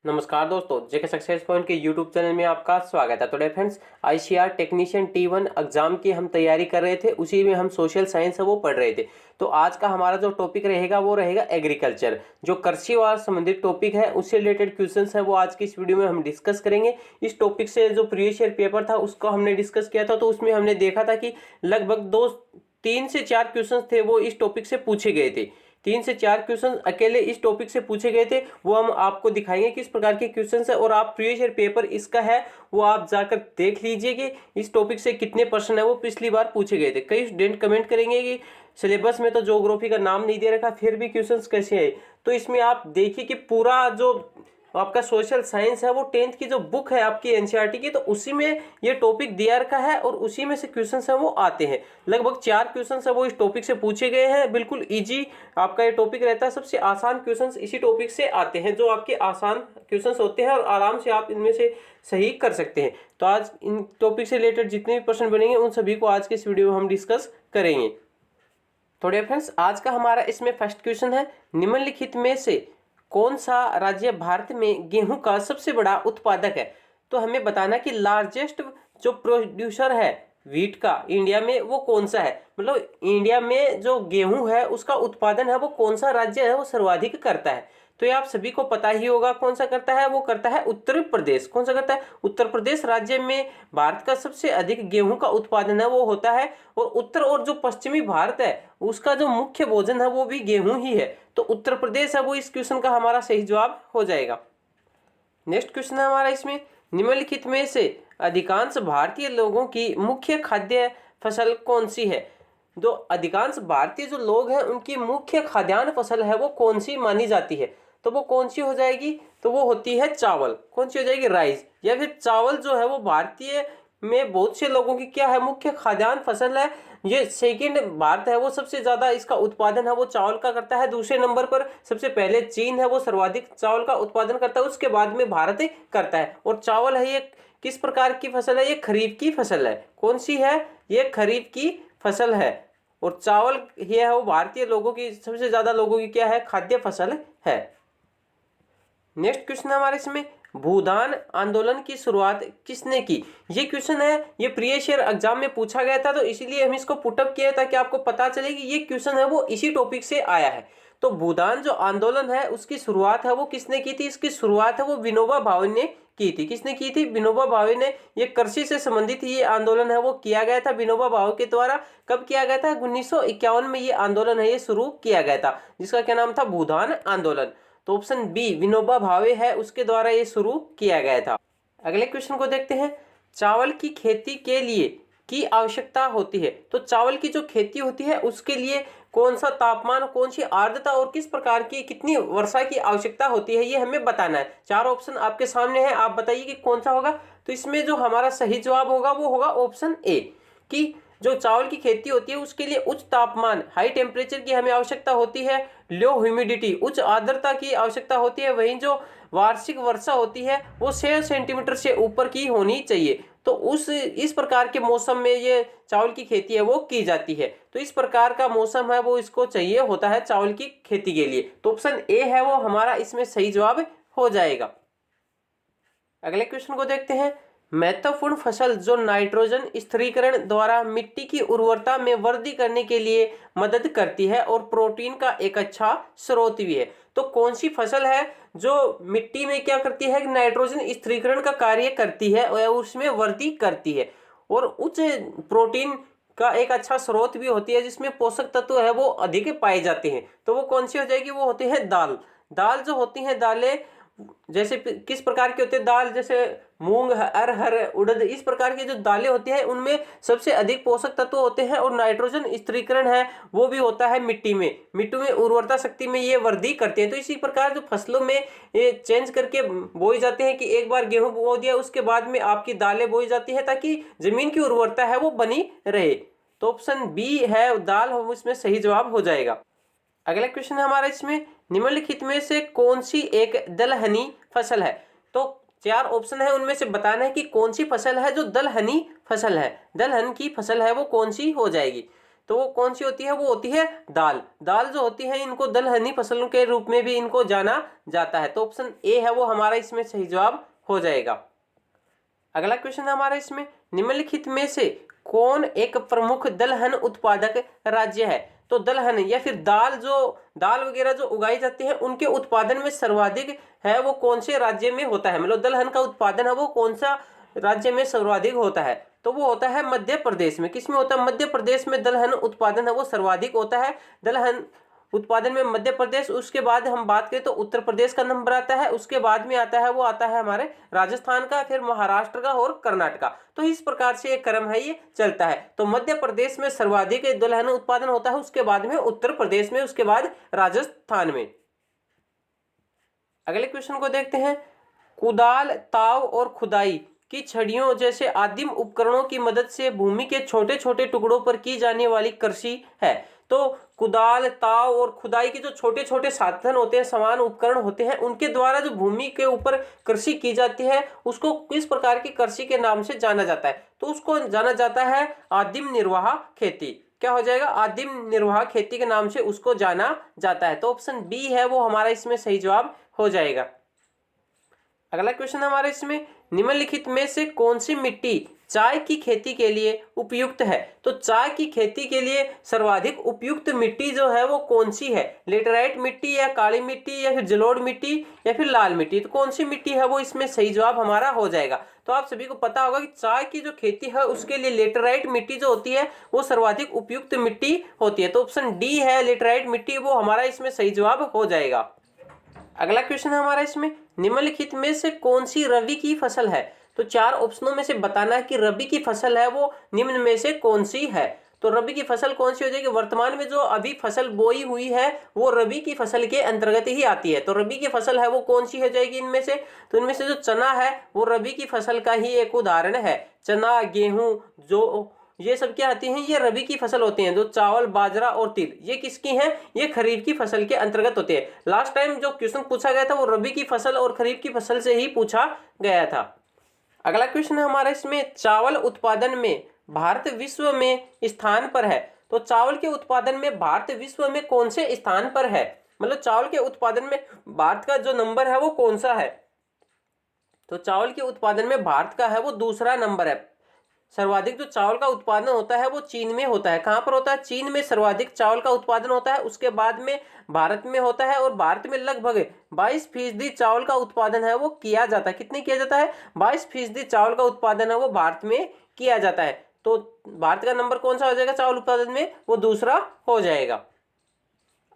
नमस्कार दोस्तों, जेके success point के यूट्यूब चैनल में आपका स्वागत है। तो friends, ICR technician T1 exam की हम तैयारी कर रहे थे, उसी में हम सोशल साइंस है वो पढ़ रहे थे। तो आज का हमारा जो टॉपिक रहेगा वो रहेगा एग्रीकल्चर, जो कृषि और संबंधित टॉपिक है उससे रिलेटेड क्वेश्चंस है वो आज की इस वीडियो में हम डिस्कस करेंगे। इस टॉपिक से जो प्रीवियस ईयर पेपर था उसको हमने डिस्कस किया था, तो उसमें हमने देखा था कि लगभग 3 से 4 क्वेश्चन थे वो इस टॉपिक से पूछे गए थे। 3 से 4 क्वेश्चन अकेले इस टॉपिक से पूछे गए थे, वो हम आपको दिखाएंगे किस प्रकार के क्वेश्चन है। और आप प्रीवियस ईयर पेपर इसका है वो आप जाकर देख लीजिए कि इस टॉपिक से कितने प्रश्न है वो पिछली बार पूछे गए थे। कई स्टूडेंट कमेंट करेंगे कि सिलेबस में तो ज्योग्राफी का नाम नहीं दे रखा, फिर भी क्वेश्चन कैसे है। तो इसमें आप देखिए कि पूरा जो आपका सोशल साइंस है वो 10th की जो बुक है आपकी एनसीईआरटी की, तो उसी में ये टॉपिक दिया रखा है और उसी में से क्वेश्चंस है वो आते हैं। लगभग 4 क्वेश्चंस है वो इस टॉपिक से पूछे गए हैं। बिल्कुल इजी आपका ये टॉपिक रहता है, सबसे आसान क्वेश्चंस इसी टॉपिक से आते हैं, जो आपके आसान क्वेश्चंस होते हैं और आराम से आप इनमें से सही कर सकते हैं। तो आज इन टॉपिक से रिलेटेड जितने भी प्रश्न बनेंगे उन सभी को आज के इस वीडियो में हम डिस्कस करेंगे। तो फ्रेंड्स, आज का हमारा इसमें फर्स्ट क्वेश्चन है, निम्नलिखित में से कौन सा राज्य भारत में गेहूं का सबसे बड़ा उत्पादक है। तो हमें बताना कि लार्जेस्ट जो प्रोड्यूसर है व्हीट का इंडिया में वो कौन सा है, मतलब इंडिया में जो गेहूं है उसका उत्पादन है वो कौन सा राज्य है वो सर्वाधिक करता है। तो ये आप सभी को पता ही होगा कौन सा करता है, वो करता है उत्तर प्रदेश। कौन सा करता है? उत्तर प्रदेश राज्य में भारत का सबसे अधिक गेहूं का उत्पादन है वो होता है। और उत्तर और जो पश्चिमी भारत है उसका जो मुख्य भोजन है वो भी गेहूं ही है। तो उत्तर प्रदेश है वो इस क्वेश्चन का हमारा सही जवाब हो जाएगा। नेक्स्ट क्वेश्चन है हमारा इसमें, निम्नलिखित में से अधिकांश भारतीय लोगों की मुख्य खाद्य फसल कौन सी है। जो अधिकांश भारतीय जो लोग हैं उनकी मुख्य खाद्यान्न फसल है वो कौन सी मानी जाती है। तो वो कौन सी हो जाएगी? तो वो होती है चावल। कौन सी हो जाएगी? राइस। या फिर चावल जो है वो भारतीय में बहुत से लोगों की क्या है, मुख्य खाद्यान्न फसल है। ये सेकंड भारत है वो सबसे ज्यादा इसका उत्पादन है वो चावल का करता है। दूसरे नंबर पर सबसे पहले चीन है वो सर्वाधिक चावल का उत्पादन करता है, उसके बाद में भारत करता है। और चावल है ये किस प्रकार की फसल है? ये खरीफ की फसल है। कौन सी है? ये खरीफ की फसल है। और चावल ये है वो भारतीय लोगों की सबसे ज्यादा लोगों की क्या है, खाद्य फसल है। नेक्स्ट क्वेश्चन है हमारे इसमें, भूदान आंदोलन की शुरुआत किसने की। ये क्वेश्चन है ये प्रीवियस ईयर एग्जाम में पूछा गया था, तो इसीलिए हम इसको पुटअप किए ताकि आपको पता चले कि ये क्वेश्चन है वो इसी टॉपिक से आया है। तो भूदान जो आंदोलन है उसकी शुरुआत है वो किसने की थी? इसकी शुरुआत है वो विनोबा भावे ने की थी। किसने की थी? विनोबा भावे ने। ये कृषि से संबंधित ये आंदोलन है वो किया गया था विनोबा भावे के द्वारा। कब किया गया था? 1951 में ये आंदोलन है ये शुरू किया गया था, जिसका क्या नाम था? भूदान आंदोलन। तो ऑप्शन बी विनोबा भावे है उसके द्वारा ये शुरू किया गया था। अगले क्वेश्चन को देखते हैं, चावल की खेती के लिए की आवश्यकता होती है। तो चावल की जो खेती होती है उसके लिए कौन सा तापमान, कौन सी आर्द्रता और किस प्रकार की कितनी वर्षा की आवश्यकता होती है ये हमें बताना है। 4 ऑप्शन आपके सामने है, आप बताइए कि कौन सा होगा। तो इसमें जो हमारा सही जवाब होगा वो होगा ऑप्शन ए, कि जो चावल की खेती होती है उसके लिए उच्च तापमान, हाई टेम्परेचर की हमें आवश्यकता होती है, लो ह्यूमिडिटी, उच्च आर्द्रता की आवश्यकता होती है। वहीं जो वार्षिक वर्षा होती है वो 6 सेंटीमीटर से ऊपर की होनी चाहिए। तो इस प्रकार के मौसम में ये चावल की खेती है वो की जाती है। तो इस प्रकार का मौसम है वो इसको चाहिए होता है चावल की खेती के लिए। तो ऑप्शन ए है वो हमारा इसमें सही जवाब हो जाएगा। अगले क्वेश्चन को देखते हैं, महत्वपूर्ण फसल जो नाइट्रोजन स्थिरीकरण द्वारा मिट्टी की उर्वरता में वृद्धि करने के लिए मदद करती है और प्रोटीन का एक अच्छा स्रोत भी है। तो कौन सी फसल है जो मिट्टी में क्या करती है? नाइट्रोजन स्थिरीकरण का कार्य करती है और उसमें वृद्धि करती है और उच्च प्रोटीन का एक अच्छा स्रोत भी होती है, जिसमें पोषक तत्व है वो अधिक पाए जाते हैं। तो वो कौन सी हो जाएगी? वो होती है दाल। दाल जो होती है, दालें जैसे किस प्रकार की होती है दाल, जैसे मूंग, अरहर, उड़द, इस प्रकार की जो दालें होती हैं उनमें सबसे अधिक पोषक तत्व होते हैं और नाइट्रोजन स्थिरीकरण है वो भी होता है मिट्टी में उर्वरता शक्ति में ये वृद्धि करते हैं। तो इसी प्रकार जो फसलों में ये चेंज करके बोई जाते हैं कि एक बार गेहूं बो दिया उसके बाद में आपकी दालें बोई जाती है ताकि जमीन की उर्वरता है वो बनी रहे। तो ऑप्शन बी है दाल, इसमें सही जवाब हो जाएगा। अगला क्वेश्चन है हमारा इसमें, निम्नलिखित में से कौन सी एक दलहनी फसल है। तो 4 ऑप्शन है उनमें से बताना है कि कौन सी फसल है जो दलहनी फसल है। दलहन की फसल है वो कौन सी हो जाएगी। तो वो कौन सी होती है, वो होती है दाल। दाल जो होती है इनको दलहनी फसलों के रूप में भी इनको जाना जाता है। तो ऑप्शन ए है वो हमारा इसमें सही जवाब हो जाएगा। अगला क्वेश्चन है हमारा इसमें, निम्नलिखित में से कौन एक प्रमुख दलहन उत्पादक राज्य है। तो दलहन या फिर दाल वगैरह जो उगाई जाती है उनके उत्पादन में सर्वाधिक है वो कौन से राज्य में होता है, मतलब दलहन का उत्पादन है वो कौन सा राज्य में सर्वाधिक होता है। तो वो होता है मध्य प्रदेश में। किसमें होता है, मध्य प्रदेश में दलहन उत्पादन है वो सर्वाधिक होता है। दलहन उत्पादन में मध्य प्रदेश, उसके बाद हम बात करें तो उत्तर प्रदेश का नंबर आता है, उसके बाद में आता है वो आता है हमारे राजस्थान का, फिर महाराष्ट्र का और कर्नाटक का। तो इस प्रकार से एक क्रम है ये चलता है। तो मध्य प्रदेश में सर्वाधिक दलहन उत्पादन होता है, उसके बाद में उत्तर प्रदेश में, उसके बाद राजस्थान में। अगले क्वेश्चन को देखते हैं, कुदाल, ताव और खुदाई की छड़ियों जैसे आदिम उपकरणों की मदद से भूमि के छोटे छोटे टुकड़ों पर की जाने वाली कृषि है। तो कुदाल, ताव और खुदाई के जो छोटे छोटे साधन होते हैं, समान उपकरण होते हैं, उनके द्वारा जो भूमि के ऊपर कृषि की जाती है उसको किस प्रकार की कृषि के नाम से जाना जाता है। तो उसको जाना जाता है आदिम निर्वाह खेती। क्या हो जाएगा, आदिम निर्वाह खेती के नाम से उसको जाना जाता है। तो ऑप्शन बी है वो हमारा इसमें सही जवाब हो जाएगा। अगला क्वेश्चन हमारे इसमें, निम्नलिखित में से कौन सी मिट्टी चाय की खेती के लिए उपयुक्त है। तो चाय की खेती के लिए सर्वाधिक उपयुक्त मिट्टी जो है वो कौन सी है, लेटराइट मिट्टी या काली मिट्टी या फिर जलोढ़ मिट्टी या फिर लाल मिट्टी। तो कौन सी मिट्टी है वो इसमें सही जवाब हमारा हो जाएगा। तो आप सभी को पता होगा कि चाय की जो खेती है उसके लिए लेटराइट मिट्टी जो होती है वो सर्वाधिक उपयुक्त मिट्टी होती है। तो ऑप्शन डी है लेटराइट मिट्टी, वो हमारा इसमें सही जवाब हो जाएगा। अगला क्वेश्चन है हमारा इसमें, निम्नलिखित में से कौन सी रबी की फसल है। तो चार ऑप्शनों में से बताना है कि रबी की फसल है वो निम्न में से कौन सी है। तो रबी की फसल कौन सी हो जाएगी, वर्तमान में जो अभी फसल बोई हुई है वो रबी की फसल के अंतर्गत ही आती है। तो रबी की फसल है वो कौन सी हो जाएगी इनमें से, तो इनमें से जो चना है वो रबी की फसल का ही एक उदाहरण है। चना, गेहूं, जो ये सब क्या आती हैं, ये रबी की फसल होती हैं। जो चावल, बाजरा और तिल ये किसकी हैं, ये खरीफ की फसल के अंतर्गत होते हैं। लास्ट टाइम जो क्वेश्चन पूछा गया था वो रबी की फसल और खरीफ की फसल से ही पूछा गया था। अगला क्वेश्चन है हमारा इसमें, चावल उत्पादन में भारत विश्व में स्थान पर है। तो चावल के उत्पादन में भारत विश्व में कौन से स्थान पर है, मतलब चावल के उत्पादन में भारत का जो नंबर है वो कौन सा है। तो चावल के उत्पादन में भारत का है वो दूसरा नंबर है। सर्वाधिक जो चावल का उत्पादन होता है वो चीन में होता है। कहाँ पर होता है, चीन में सर्वाधिक चावल का उत्पादन होता है, उसके बाद में भारत में होता है। और भारत में लगभग 22% चावल का उत्पादन है वो किया जाता है। कितने किया जाता है, 22% चावल का उत्पादन है वो भारत में किया जाता है। तो भारत का नंबर कौन सा हो जाएगा चावल उत्पादन में, वो दूसरा हो जाएगा।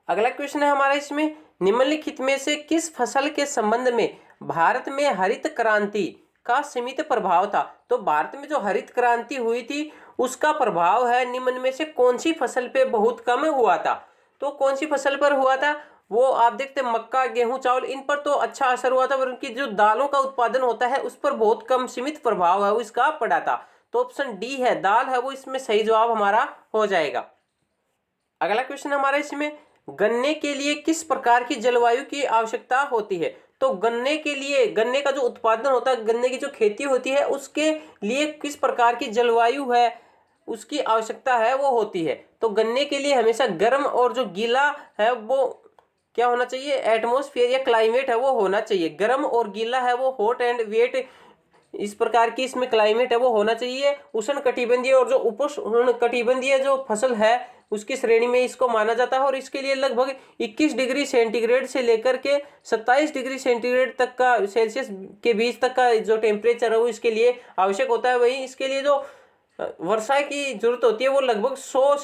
अगला क्वेश्चन है हमारा इसमें, निम्नलिखित में से किस फसल के संबंध में भारत में हरित क्रांति का सीमित प्रभाव था। तो भारत में जो हरित क्रांति हुई थी उसका प्रभाव है निम्न में से कौन सी फसल पे बहुत कम हुआ था। तो कौन सी फसल पर हुआ था, वो आप देखते हैं मक्का, गेहूं, चावल, इन पर तो अच्छा असर हुआ था, पर उनकी जो दालों का उत्पादन होता है उस पर बहुत कम सीमित प्रभाव है वो इसका पड़ा था। तो ऑप्शन डी है, दाल है वो इसमें सही जवाब हमारा हो जाएगा। अगला क्वेश्चन हमारा इसमें, गन्ने के लिए किस प्रकार की जलवायु की आवश्यकता होती है। तो गन्ने के लिए, गन्ने का जो उत्पादन होता है, गन्ने की जो खेती होती है उसके लिए किस प्रकार की जलवायु है उसकी आवश्यकता है वो होती है। तो गन्ने के लिए हमेशा गर्म और जो गीला है वो क्या होना चाहिए, एटमॉस्फेयर या क्लाइमेट है वो होना चाहिए। गर्म और गीला है वो हॉट एंड वेट, इस प्रकार की इसमें क्लाइमेट है वो होना चाहिए। उष्ण कटिबंधीय और जो उपोष्ण कटिबंधीय जो फसल है उसकी श्रेणी में इसको माना जाता है। और इसके लिए लगभग 21 डिग्री सेंटीग्रेड से लेकर के 27 डिग्री सेंटीग्रेड तक का, सेल्सियस के बीच तक का जो टेम्परेचर है वो इसके लिए आवश्यक होता है। वहीं इसके लिए जो वर्षा की जरूरत होती है वो लगभग 100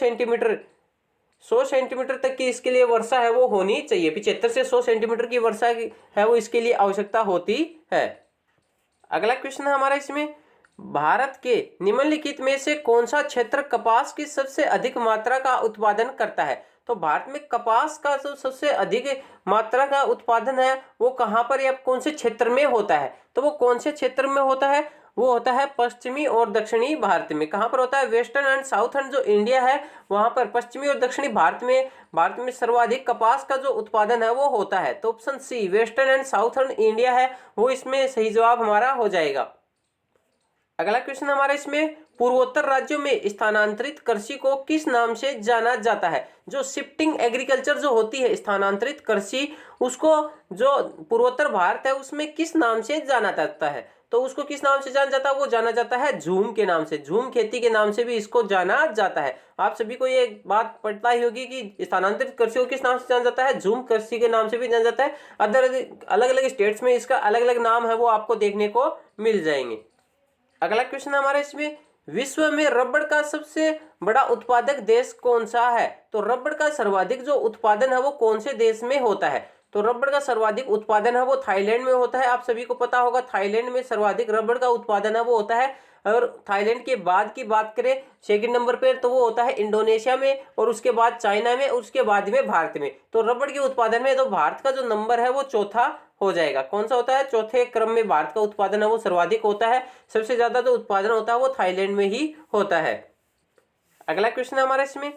सेंटीमीटर तक की इसके लिए वर्षा है वो होनी चाहिए। 75 से 100 सेंटीमीटर की वर्षा है वो इसके लिए आवश्यकता होती है। अगला क्वेश्चन है हमारा इसमें, भारत के निम्नलिखित में से कौन सा क्षेत्र कपास की सबसे अधिक मात्रा का उत्पादन करता है। तो भारत में कपास का जो सबसे अधिक मात्रा का उत्पादन है वो कहाँ पर या कौन से क्षेत्र में होता है। तो वो कौन से क्षेत्र में होता है, वो होता है पश्चिमी और दक्षिणी भारत में। कहाँ पर होता है, वेस्टर्न एंड साउथर्न जो इंडिया है वहां पर, पश्चिमी और दक्षिणी भारत में सर्वाधिक कपास का जो उत्पादन है वो होता है। तो option C western and southern India है वो इसमें सही जवाब हमारा हो जाएगा। अगला क्वेश्चन हमारा इसमें, पूर्वोत्तर राज्यों में स्थानांतरित कृषि को किस नाम से जाना जाता है? जो शिफ्टिंग एग्रीकल्चर जो होती है, स्थानांतरित कृषि, उसको जो पूर्वोत्तर भारत है उसमें किस नाम से जाना जाता है? तो उसको किस नाम से जाना जाता है? वो जाना जाता है झूम के नाम से। झूम खेती के नाम से भी इसको जाना जाता है। आप सभी को ये बात पता ही होगी कि स्थानांतरित कृषि को किस नाम से जाना जाता है? झूम कृषि के नाम से भी जाना जाता है। अलग अलग स्टेट्स में इसका अलग अलग नाम है, वो आपको देखने को मिल जाएंगे। अगला क्वेश्चन हमारा इसमें, विश्व में रबड़ का सबसे बड़ा उत्पादक देश कौन सा है? तो रबड़ का सर्वाधिक जो उत्पादन है वो कौन से देश में होता है? तो रबड़ का सर्वाधिक उत्पादन है वो थाईलैंड में होता है। आप सभी को पता होगा थाईलैंड में सर्वाधिक रबड़ का उत्पादन है वो होता है। और थाईलैंड के बाद की बात करें सेकंड नंबर पे, तो वो होता है इंडोनेशिया में, और उसके बाद चाइना में, और उसके बाद में भारत में। तो रबड़ के उत्पादन में तो भारत का जो नंबर है वो चौथा हो जाएगा। कौन सा होता है? चौथे क्रम में भारत का उत्पादन है वो सर्वाधिक होता है। सबसे ज्यादा जो उत्पादन होता है वो थाईलैंड में ही होता है। अगला क्वेश्चन हमारा इसमें,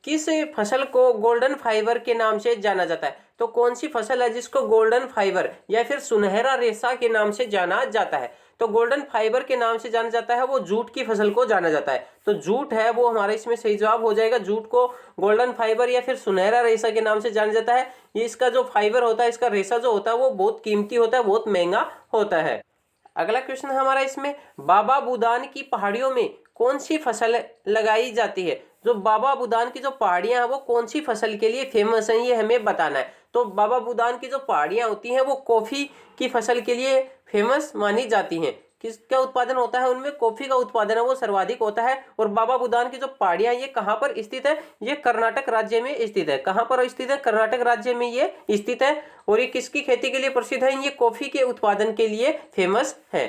किस फसल को गोल्डन फाइबर के नाम से जाना जाता है? तो कौन सी फसल है जिसको गोल्डन फाइबर या फिर सुनहरा रेशा के नाम से जाना जाता है? तो गोल्डन फाइबर के नाम से जाना जाता है वो जूट की फसल को जाना जाता है। तो जूट है वो हमारा इसमें सही जवाब हो जाएगा। जूट को गोल्डन फाइबर या फिर सुनहरा रेशा के नाम से जाना जाता है। ये इसका जो फाइबर होता है, इसका रेशा जो होता है वो बहुत कीमती होता है, बहुत महंगा होता है। अगला क्वेश्चन हमारा इसमें, बाबा बुदान की पहाड़ियों में कौन सी फसल लगाई जाती है? जो बाबा बुदान की जो पहाड़ियां हैं वो कौन सी फसल के लिए फेमस हैं, ये हमें बताना है। तो बाबा बुदान की जो पहाड़ियां होती हैं वो कॉफी की फसल के लिए फेमस मानी जाती हैं। किसका उत्पादन होता है उनमें? कॉफी का उत्पादन है वो सर्वाधिक होता है। और बाबा बुदान की जो पहाड़ियां ये कहाँ पर स्थित है? ये कर्नाटक राज्य में स्थित है। कहाँ पर स्थित है? कर्नाटक राज्य में ये स्थित है। और ये किसकी खेती के लिए प्रसिद्ध है? ये कॉफी के उत्पादन के लिए फेमस है।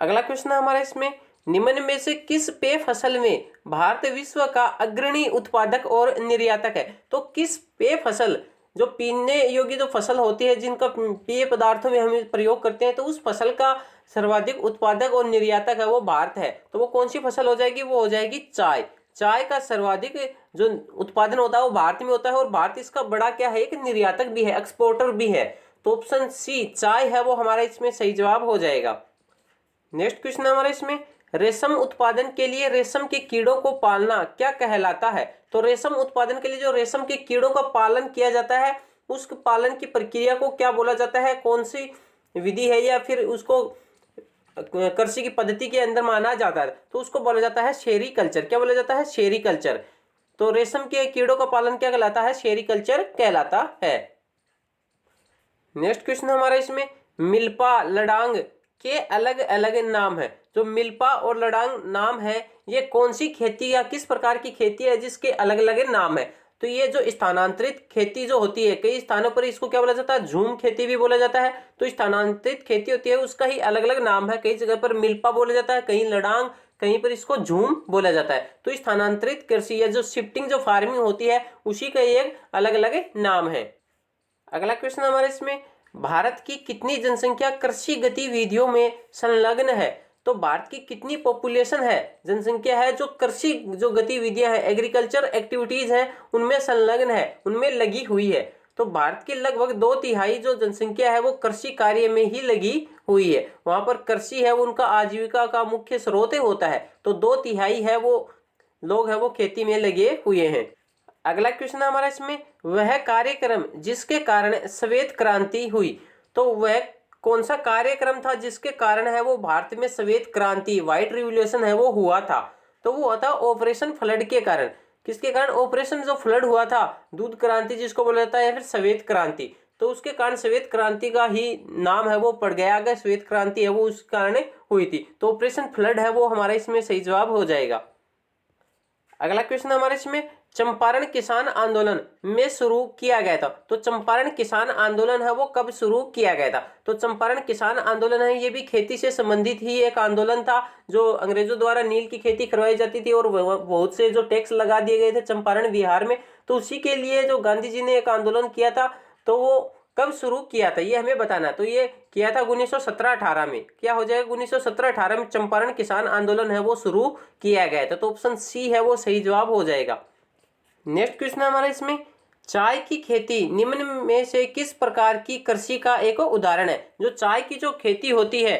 अगला क्वेश्चन है हमारा इसमें, निम्न में से किस पेय फसल में भारत विश्व का अग्रणी उत्पादक और निर्यातक है? तो किस पेय फसल, जो पीने योग्य जो फसल होती है जिनका पेय पदार्थों में हम प्रयोग करते हैं, तो उस फसल का सर्वाधिक उत्पादक और निर्यातक है वो भारत है। तो वो कौन सी फसल हो जाएगी? वो हो जाएगी चाय। चाय का सर्वाधिक जो उत्पादन होता है वो भारत में होता है। और भारत इसका बड़ा क्या है? एक निर्यातक भी है, एक्सपोर्टर भी है। तो ऑप्शन सी चाय है वो हमारा इसमें सही जवाब हो जाएगा। नेक्स्ट क्वेश्चन हमारा इसमें, रेशम उत्पादन के लिए रेशम के कीड़ों को पालना क्या कहलाता है? तो रेशम उत्पादन के लिए जो रेशम के कीड़ों का पालन किया जाता है उस पालन की प्रक्रिया को क्या बोला जाता है? कौन सी विधि है या फिर उसको कृषि की पद्धति के अंदर माना जाता है? तो उसको बोला जाता है सेरीकल्चर। क्या बोला जाता है? सेरीकल्चर। तो रेशम के कीड़ों का पालन क्या कहलाता है? सेरीकल्चर कहलाता है। नेक्स्ट क्वेश्चन हमारा इसमें, मिल्पा लडांग के अलग अलग नाम है। जो मिल्पा और लडांग नाम है ये कौन सी खेती या किस प्रकार की खेती है जिसके अलग अलग नाम है? तो ये जो स्थानांतरित खेती जो होती है, कई स्थानों पर इसको क्या बोला जाता है? झूम खेती भी बोला जाता है। तो स्थानांतरित खेती होती है उसका ही अलग अलग नाम है। कई जगह पर मिल्पा बोला जाता है, कहीं लडांग, कहीं पर इसको झूम बोला जाता है। तो स्थानांतरित कृषि या जो शिफ्टिंग जो फार्मिंग होती है उसी का एक अलग अलग नाम है। अगला क्वेश्चन हमारे इसमें, भारत की कितनी जनसंख्या कृषि गतिविधियों में संलग्न है? तो भारत की कितनी पॉपुलेशन है, जनसंख्या है जो कृषि जो गतिविधियां हैं, एग्रीकल्चर एक्टिविटीज हैं उनमें संलग्न है, उनमें लगी हुई है? तो भारत की लगभग 2/3 जो जनसंख्या है वो कृषि कार्य में ही लगी हुई है। वहां पर कृषि है उनका आजीविका का मुख्य स्रोत होता है। तो 2/3 है वो लोग है वो खेती में लगे हुए हैं। अगला क्वेश्चन है हमारा इसमें, वह कार्यक्रम जिसके कारण श्वेत क्रांति हुई? तो वह कौन सा कार्यक्रम था जिसके कारण है वो भारत में श्वेत क्रांति, व्हाइट रिवॉल्यूशन है वो हुआ था? तो वो हुआ था ऑपरेशन फ्लड के कारण। किसके कारण? ऑपरेशन जो फ्लड हुआ था, दूध क्रांति जिसको बोला जाता है या फिर श्वेत क्रांति, तो उसके कारण श्वेत क्रांति का ही नाम है वो पड़ गया। अगर श्वेत क्रांति है वो उस कारण हुई थी। तो ऑपरेशन फ्लड है वो हमारा इसमें सही जवाब हो जाएगा। अगला क्वेश्चन हमारे इसमें, चंपारण किसान आंदोलन में शुरू किया गया था? तो चंपारण किसान आंदोलन है वो कब शुरू किया गया था? तो चंपारण किसान आंदोलन है ये भी खेती से संबंधित ही एक आंदोलन था। जो अंग्रेजों द्वारा नील की खेती करवाई जाती थी और बहुत से जो टैक्स लगा दिए गए थे चंपारण बिहार में, तो उसी के लिए जो गांधी जी ने एक आंदोलन किया था। तो वो कब शुरू किया था ये हमें बताना। तो ये किया था 1917-18 में। क्या हो जाएगा? 1917-18 में चंपारण किसान आंदोलन है वो शुरू किया गया था। तो ऑप्शन सी है वो सही जवाब हो जाएगा। नेक्स्ट क्वेश्चन हमारा इसमें, चाय की खेती निम्न में से किस प्रकार की कृषि का एक उदाहरण है? जो चाय की जो खेती होती है,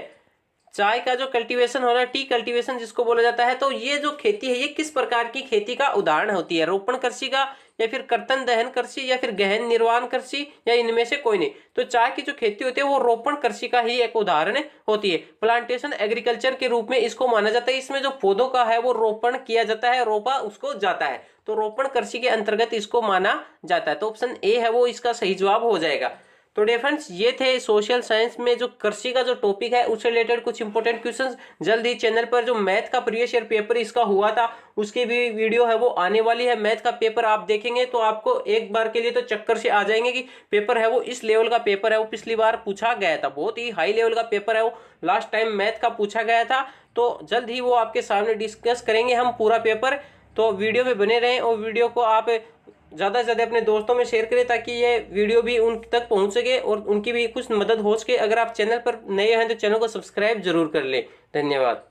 चाय का जो कल्टीवेशन हो रहा है, टी कल्टीवेशन जिसको बोला जाता है, तो ये जो खेती है ये किस प्रकार की खेती का उदाहरण होती है? रोपण कृषि का, या फिर कर्तन दहन कृषि, या फिर गहन निर्वाण कृषि, या इनमें से कोई नहीं। तो चाय की जो खेती होती है वो रोपण कृषि का ही एक उदाहरण होती है। प्लांटेशन एग्रीकल्चर के रूप में इसको माना जाता है। इसमें जो पौधों का है वो रोपण किया जाता है, रोपा उसको जाता है, तो रोपण कृषि के अंतर्गत इसको माना जाता है। तो ऑप्शन ए है वो इसका सही जवाब हो जाएगा। तो डियर फ्रेंड्स, ये थे सोशल साइंस में जो कृषि का जो टॉपिक है उससे रिलेटेड कुछ इंपॉर्टेंट क्वेश्चंस। जल्द ही चैनल पर जो मैथ का प्रीवियस ईयर पेपर इसका हुआ था उसकी भी वीडियो है वो आने वाली है। मैथ का पेपर आप देखेंगे तो आपको एक बार के लिए तो चक्कर से आ जाएंगे कि पेपर है वो इस लेवल का पेपर है, वो पिछली बार पूछा गया था, बहुत ही हाई लेवल का पेपर है वो, लास्ट टाइम मैथ का पूछा गया था। तो जल्द ही वो आपके सामने डिस्कस करेंगे हम पूरा पेपर। तो वीडियो में बने रहें और वीडियो को आप ज़्यादा से ज़्यादा अपने दोस्तों में शेयर करें ताकि ये वीडियो भी उन तक पहुंच सके और उनकी भी कुछ मदद हो सके। अगर आप चैनल पर नए हैं तो चैनल को सब्सक्राइब जरूर कर लें। धन्यवाद।